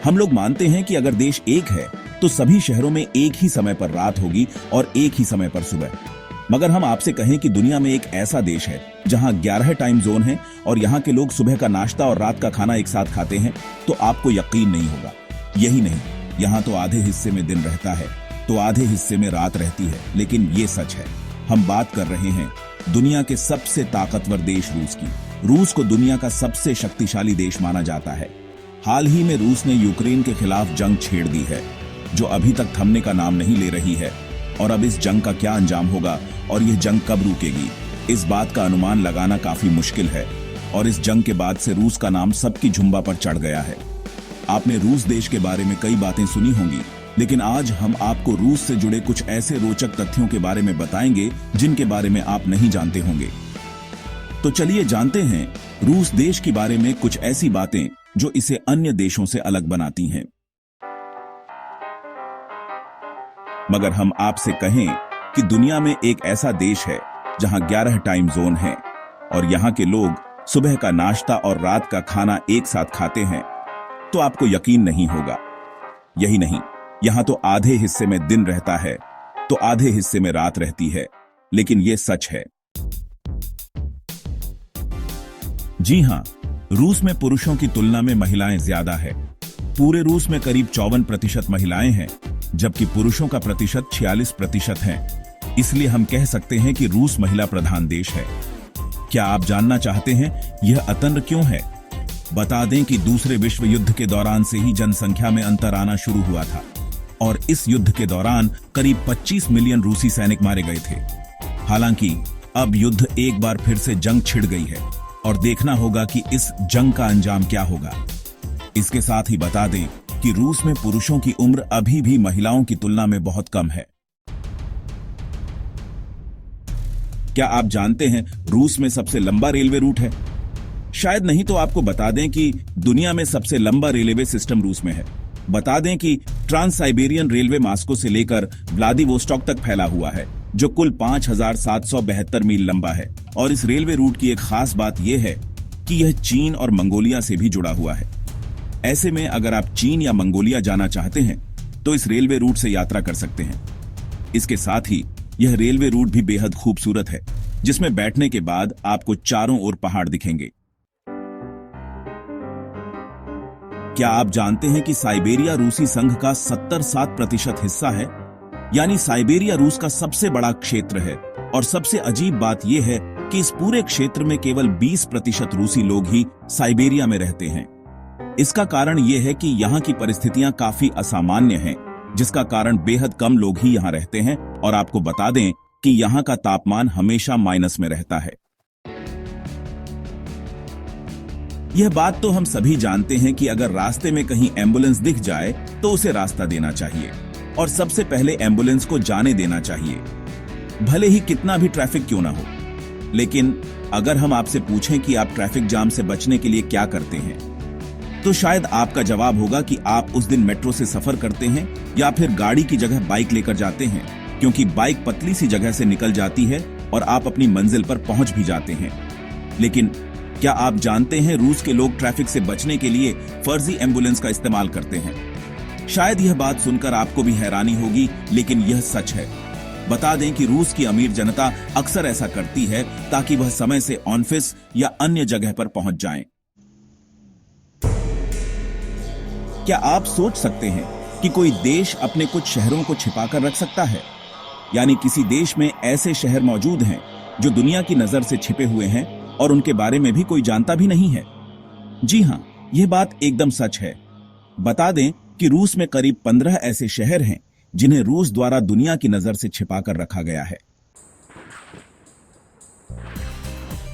हम लोग मानते हैं कि अगर देश एक है तो सभी शहरों में एक ही समय पर रात होगी और एक ही समय पर सुबह। मगर हम आपसे कहें कि दुनिया में एक ऐसा देश है जहां 11 टाइम जोन है और यहां के लोग सुबह का नाश्ता और रात का खाना एक साथ खाते हैं, तो आपको यकीन नहीं होगा। यही नहीं, यहां तो आधे हिस्से में दिन रहता है तो आधे हिस्से में रात रहती है। लेकिन ये सच है। हम बात कर रहे हैं दुनिया के सबसे ताकतवर देश रूस की। रूस को दुनिया का सबसे शक्तिशाली देश माना जाता है। हाल ही में रूस ने यूक्रेन के खिलाफ जंग छेड़ दी है, जो अभी तक थमने का नाम नहीं ले रही है। और अब इस जंग का क्या अंजाम होगा और यह जंग कब रुकेगी, इस बात का अनुमान लगाना काफी मुश्किल है। और इस जंग के बाद से रूस का नाम सबकी झुंबा पर चढ़ गया है। आपने रूस देश के बारे में कई बातें सुनी होंगी, लेकिन आज हम आपको रूस से जुड़े कुछ ऐसे रोचक तथ्यों के बारे में बताएंगे जिनके बारे में आप नहीं जानते होंगे। तो चलिए जानते हैं रूस देश के बारे में कुछ ऐसी बातें जो इसे अन्य देशों से अलग बनाती हैं। मगर हम आपसे कहें कि दुनिया में एक ऐसा देश है जहां 11 टाइम जोन है और यहां के लोग सुबह का नाश्ता और रात का खाना एक साथ खाते हैं, तो आपको यकीन नहीं होगा। यही नहीं, यहां तो आधे हिस्से में दिन रहता है तो आधे हिस्से में रात रहती है। लेकिन यह सच है। जी हां, रूस में पुरुषों की तुलना में महिलाएं ज्यादा है। पूरे रूस में करीब 54% महिलाएं हैं, जबकि पुरुषों का प्रतिशत 46% है। इसलिए हम कह सकते हैं कि रूस महिला प्रधान देश है। क्या आप जानना चाहते हैं यह अतंत्र क्यों है? बता दें कि दूसरे विश्व युद्ध के दौरान से ही जनसंख्या में अंतर आना शुरू हुआ था और इस युद्ध के दौरान करीब 25 मिलियन रूसी सैनिक मारे गए थे। हालांकि अब युद्ध एक बार फिर से जंग छिड़ गई है और देखना होगा कि इस जंग का अंजाम क्या होगा। इसके साथ ही बता दें कि रूस में पुरुषों की उम्र अभी भी महिलाओं की तुलना में बहुत कम है। क्या आप जानते हैं रूस में सबसे लंबा रेलवे रूट है? शायद नहीं तो आपको बता दें कि दुनिया में सबसे लंबा रेलवे सिस्टम रूस में है। बता दें कि ट्रांस साइबेरियन रेलवे मास्को से लेकर व्लादिवोस्टॉक तक फैला हुआ है, जो कुल 5772 मील लंबा है। और इस रेलवे रूट की एक खास बात यह है कि यह चीन और मंगोलिया से भी जुड़ा हुआ है। ऐसे में अगर आप चीन या मंगोलिया जाना चाहते हैं तो इस रेलवे रूट से यात्रा कर सकते हैं। इसके साथ ही यह रेलवे रूट भी बेहद खूबसूरत है, जिसमें बैठने के बाद आपको चारों ओर पहाड़ दिखेंगे। क्या आप जानते हैं कि साइबेरिया रूसी संघ का 77% हिस्सा है? यानी साइबेरिया रूस का सबसे बड़ा क्षेत्र है। और सबसे अजीब बात यह है कि इस पूरे क्षेत्र में केवल 20% रूसी लोग ही साइबेरिया में रहते हैं। इसका कारण यह है कि यहाँ की परिस्थितियां काफी असामान्य हैं, जिसका कारण बेहद कम लोग ही यहाँ रहते हैं। और आपको बता दें कि यहाँ का तापमान हमेशा माइनस में रहता है। यह बात तो हम सभी जानते हैं कि अगर रास्ते में कहीं एम्बुलेंस दिख जाए तो उसे रास्ता देना चाहिए और सबसे पहले एम्बुलेंस को जाने देना चाहिए, भले ही कितना भी ट्रैफिक क्यों ना हो। लेकिन अगर हम आपसे पूछें कि आप ट्रैफिक जाम से बचने के लिए क्या करते हैं, तो शायद आपका जवाब होगा कि आप उस दिन मेट्रो से सफर करते हैं या फिर गाड़ी की जगह बाइक लेकर जाते हैं, क्योंकि बाइक पतली सी जगह से निकल जाती है और आप अपनी मंजिल पर पहुंच भी जाते हैं। लेकिन क्या आप जानते हैं रूस के लोग ट्रैफिक से बचने के लिए फर्जी एम्बुलेंस का इस्तेमाल करते हैं? शायद यह बात सुनकर आपको भी हैरानी होगी, लेकिन यह सच है। बता दें कि रूस की अमीर जनता अक्सर ऐसा करती है ताकि वह समय से ऑफिस या अन्य जगह पर पहुंच जाएं। क्या आप सोच सकते हैं कि कोई देश अपने कुछ शहरों को छिपाकर रख सकता है? यानी किसी देश में ऐसे शहर मौजूद हैं जो दुनिया की नजर से छिपे हुए हैं और उनके बारे में भी कोई जानता भी नहीं है। जी हां, यह बात एकदम सच है। बता दें कि रूस में करीब 15 ऐसे शहर हैं जिन्हें रूस द्वारा दुनिया की नजर से छिपाकर रखा गया है।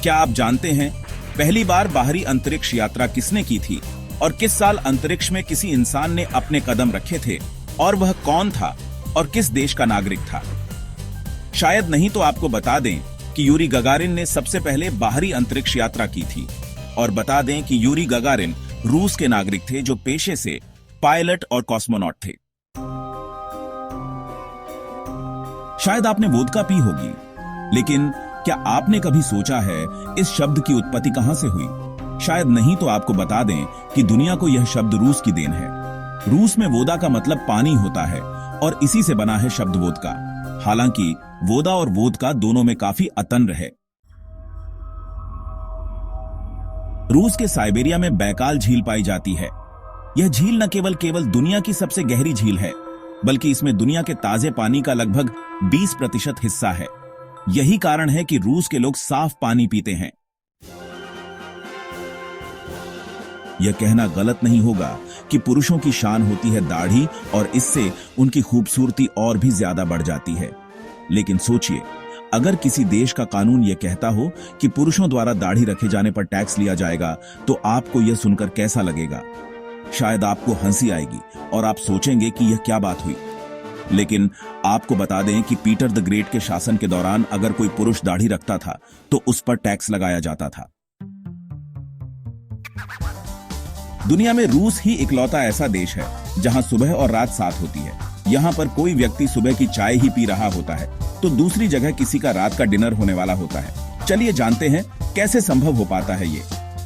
क्या आप जानते हैं पहली बार बाहरी अंतरिक्ष यात्रा किसने की थी और किस साल अंतरिक्ष में किसी इंसान ने अपने कदम रखे थे, और वह कौन था और किस देश का नागरिक था? शायद नहीं तो आपको बता दें कि यूरी गगारिन ने सबसे पहले बाहरी अंतरिक्ष यात्रा की थी। और बता दें कि यूरी गगारिन रूस के नागरिक थे जो पेशे से पायलट और कॉस्मोनॉट थे। शायद आपने वोदका पी होगी, लेकिन क्या आपने कभी सोचा है इस शब्द की उत्पत्ति कहां से हुई? शायद नहीं तो आपको बता दें कि दुनिया को यह शब्द रूस की देन है। रूस में वोदा का मतलब पानी होता है और इसी से बना है शब्द वोदका। हालांकि वोदा और वोदका दोनों में काफी अतंत्र है। रूस के साइबेरिया में बैकाल झील पाई जाती है। यह झील न केवल दुनिया की सबसे गहरी झील है, बल्कि इसमें दुनिया के ताजे पानी का लगभग 20% हिस्सा है। यही कारण है कि रूस के लोग साफ पानी पीते हैं। यह कहना गलत नहीं होगा कि पुरुषों की शान होती है दाढ़ी और इससे उनकी खूबसूरती और भी ज्यादा बढ़ जाती है। लेकिन सोचिए, अगर किसी देश का कानून यह कहता हो कि पुरुषों द्वारा दाढ़ी रखे जाने पर टैक्स लिया जाएगा, तो आपको यह सुनकर कैसा लगेगा? शायद आपको हंसी आएगी और आप सोचेंगे कि यह क्या बात हुई। लेकिन आपको बता दें कि पीटर द ग्रेट के शासन के दौरान अगर कोई पुरुष दाढ़ी रखता था तो उस पर टैक्स लगाया जाता था। दुनिया में रूस ही इकलौता ऐसा देश है जहां सुबह और रात साथ होती है। यहां पर कोई व्यक्ति सुबह की चाय ही पी रहा होता है तो दूसरी जगह किसी का रात का डिनर होने वाला होता है। चलिए जानते हैं कैसे संभव हो पाता है ये।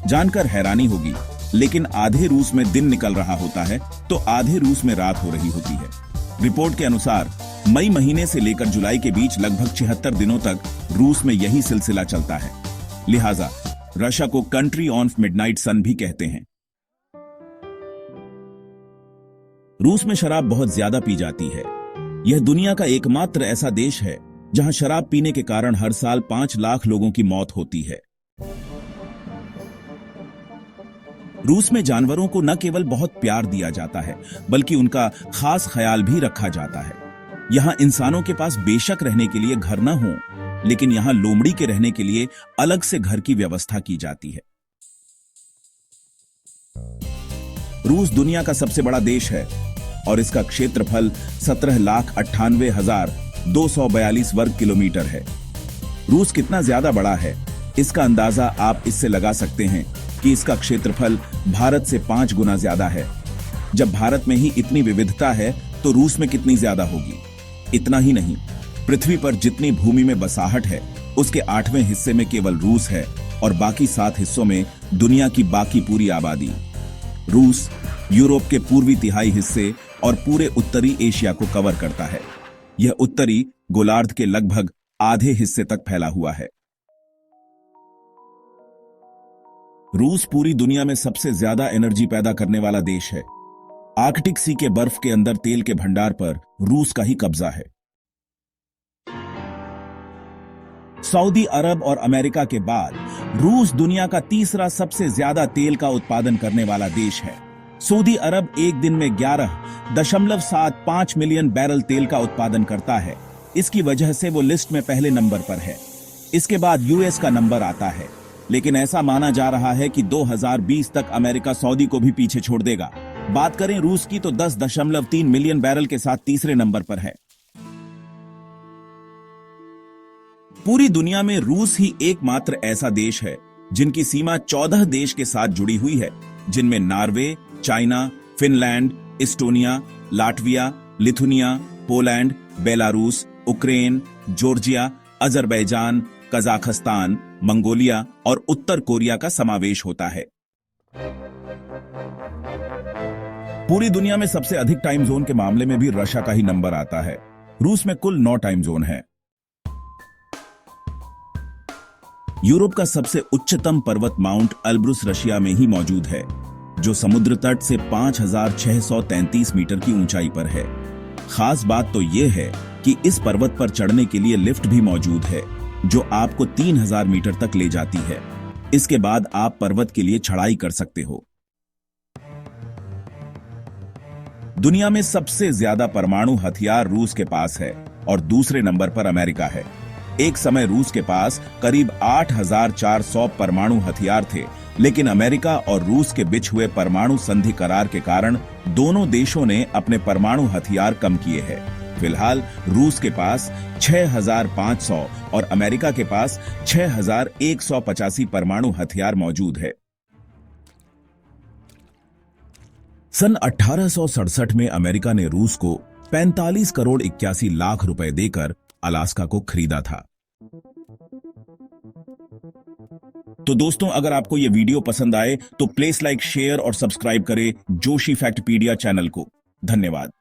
जानकर हैरानी होगी, लेकिन आधे रूस में दिन निकल रहा होता है तो आधे रूस में रात हो रही होती है। रिपोर्ट के अनुसार मई महीने से लेकर जुलाई के बीच लगभग 76 दिनों तक रूस में यही सिलसिला चलता है। लिहाजा रशिया को कंट्री ऑन मिडनाइट सन भी कहते हैं। रूस में शराब बहुत ज्यादा पी जाती है। यह दुनिया का एकमात्र ऐसा देश है जहां शराब पीने के कारण हर साल 5 लाख लोगों की मौत होती है। रूस में जानवरों को न केवल बहुत प्यार दिया जाता है, बल्कि उनका खास ख्याल भी रखा जाता है। यहां इंसानों के पास बेशक रहने के लिए घर न हो, लेकिन यहां लोमड़ी के रहने के लिए अलग से घर की व्यवस्था की जाती है। रूस दुनिया का सबसे बड़ा देश है और इसका क्षेत्रफल 17,98,242 वर्ग किलोमीटर है। रूस कितना ज्यादा बड़ा है, इसका अंदाजा आप इससे लगा सकते हैं कि इसका क्षेत्रफल भारत से 5 गुना ज्यादा है। जब भारत में ही इतनी विविधता है तो रूस में कितनी ज्यादा होगी। इतना ही नहीं, पृथ्वी पर जितनी भूमि में बसाहट है उसके 8वें हिस्से में केवल रूस है और बाकी 7 हिस्सों में दुनिया की बाकी पूरी आबादी। रूस यूरोप के पूर्वी तिहाई हिस्से और पूरे उत्तरी एशिया को कवर करता है। यह उत्तरी गोलार्ध के लगभग आधे हिस्से तक फैला हुआ है। रूस पूरी दुनिया में सबसे ज्यादा एनर्जी पैदा करने वाला देश है। आर्कटिक सी के बर्फ के अंदर तेल के भंडार पर रूस का ही कब्जा है। सऊदी अरब और अमेरिका के बाद रूस दुनिया का तीसरा सबसे ज्यादा तेल का उत्पादन करने वाला देश है। सऊदी अरब एक दिन में 11.75 मिलियन बैरल तेल का उत्पादन करता है। इसकी वजह से वो लिस्ट में पहले नंबर पर है। इसके बाद यूएस का नंबर आता है, लेकिन ऐसा माना जा रहा है कि 2020 तक अमेरिका सऊदी को भी पीछे छोड़ देगा। बात करें रूस की तो 10.3 मिलियन बैरल के साथ तीसरे नंबर पर है। पूरी दुनिया में रूस ही एकमात्र ऐसा देश है जिनकी सीमा 14 देश के साथ जुड़ी हुई है, जिनमें Norway, China, Finland, Estonia, Latvia, Lithuania, Poland, Belarus, Ukraine, Georgia, Azerbaijan, Kazakhstan, Mongolia और उत्तर कोरिया का समावेश होता है। पूरी दुनिया में सबसे अधिक टाइम जोन के मामले में भी रशिया का ही नंबर आता है। रूस में कुल 9 टाइम जोन है। यूरोप का सबसे उच्चतम पर्वत माउंट एल्ब्रुस रशिया में ही मौजूद है, जो समुद्र तट से 5,633 मीटर की ऊंचाई पर है। खास बात तो यह है कि इस पर्वत पर चढ़ने के लिए लिफ्ट भी मौजूद है, जो आपको 3,000 मीटर तक ले जाती है। इसके बाद आप पर्वत के लिए चढ़ाई कर सकते हो। दुनिया में सबसे ज्यादा परमाणु हथियार रूस के पास है और दूसरे नंबर पर अमेरिका है। एक समय रूस के पास करीब 8,400 परमाणु हथियार थे, लेकिन अमेरिका और रूस के बीच हुए परमाणु संधि करार के कारण दोनों देशों ने अपने परमाणु हथियार कम किए हैं। फिलहाल रूस के पास 6,500 और अमेरिका के पास 6,185 परमाणु हथियार मौजूद है। सन 1867 में अमेरिका ने रूस को 45 करोड़ 81 लाख रुपए देकर अलास्का को खरीदा था। तो दोस्तों, अगर आपको यह वीडियो पसंद आए तो प्लीज लाइक, शेयर और सब्सक्राइब करें जोशी फैक्टपीडिया चैनल को। धन्यवाद।